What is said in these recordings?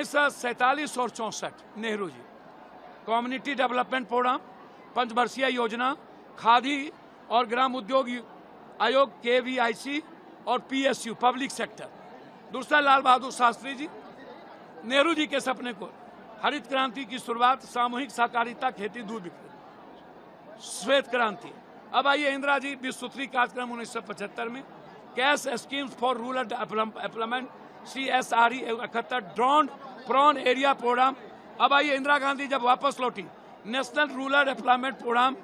1947 और 64 Nehru ji, community development programme, पंचवर्षीय योजना, खादी और ग्राम उद्योग आयोग KVIC और PSU पब्लिक सेक्टर। दूसरा लाल बहादुर शास्त्री जी, नेहरू जी के सपने को, हरित क्रांति की शुरुआत, सामूहिक सहकारिता, खेती, दूध बिक्री, श्वेत क्रांति। अब आइए इंदिरा जी, 20 सूत्री कार्यक्रम 1975 में, cash schemes for rural development, CSRE 71, drought prone area programme. अब आइए इंदिरा गांधी जब वापस लौटी, national rural employment programme,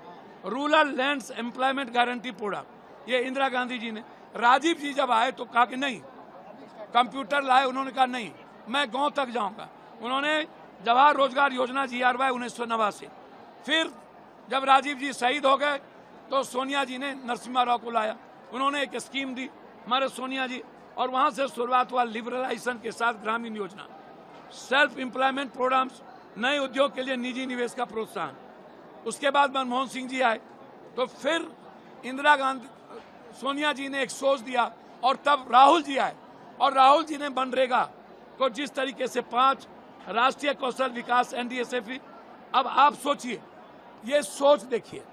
rural lands employment guarantee programme, ये इंदिरा गांधी जी ने। राजीव जी जब आए तो कहा कि नहीं, कंप्यूटर लाए, उन्होंने कहा नहीं, मैं गांव तक जाऊंगा। उन्होंने जवाहर रोजगार योजना GRY 1989। फिर जब राजीव जी शहीद हो गए तो सोनिया जी ने नरसिम्हा राव को लाया, उन्होंने एक स्कीम दी हमारे सोनिया जी, और वहां से शुरुआत हुआ लिबरलाइजेशन के साथ Grameen Yojana, self employment programmes, नए उद्योग के लिए निजी निवेश का प्रोत्साहन। उसके बाद मनमोहन सिंह जी आए तो फिर इंदिरा गांधी, सोनिया जी ने एक सोच दिया, और तब राहुल जी आए, और राहुल जी ने मनरेगा को जिस तरीके से 5 राष्ट्रीय कौशल विकास NDSFE। अब आप सोचिए, ये सोच देखिए,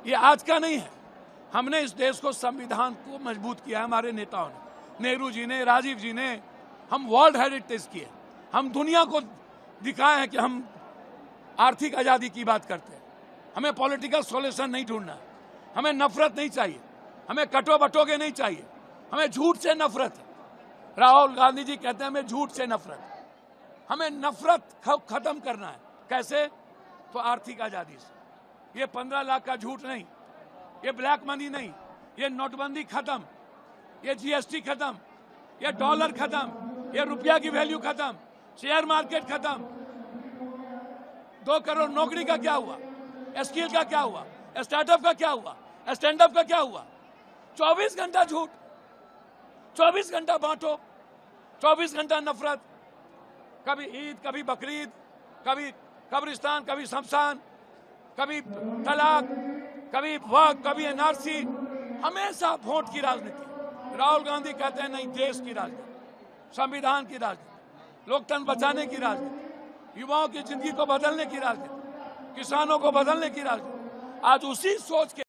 ये आज का नहीं है। हमने इस देश को, संविधान को मजबूत किया है हमारे नेताओं ने, नेहरू जी ने, राजीव जी ने। हम वर्ल्ड हेरिटेज किए, हम दुनिया को दिखाए हैं कि हम आर्थिक आज़ादी की बात करते हैं। हमें पॉलिटिकल सॉल्यूशन नहीं ढूंढना है, हमें नफरत नहीं चाहिए, हमें कटो बटोगे नहीं चाहिए, हमें झूठ से नफरत है। राहुल गांधी जी कहते हैं हमें झूठ से नफरत है, हमें नफरत खत्म करना है। कैसे? तो आर्थिक आज़ादी से। ये 15 लाख का झूठ नहीं, ये ब्लैक मनी नहीं, ये नोटबंदी खत्म, ये GST खत्म, ये डॉलर खत्म, ये रुपया की वैल्यू खत्म, शेयर मार्केट खत्म। 2 करोड़ नौकरी का क्या हुआ? स्किल का क्या हुआ? स्टार्टअप का क्या हुआ? स्टैंड अप का क्या हुआ? 24 घंटा झूठ, 24 घंटा बांटो, 24 घंटा नफरत। कभी ईद, कभी बकरीद, कभी कब्रिस्तान, कभी शमशान, कभी तलाक, कभी वक्त, कभी NRC, हमेशा वोट की राजनीति। राहुल गांधी कहते हैं नहीं, देश की राजनीति, संविधान की राजनीति, लोकतंत्र बचाने की राजनीति, युवाओं की जिंदगी को बदलने की राजनीति, किसानों को बदलने की राजनीति। आज उसी सोच के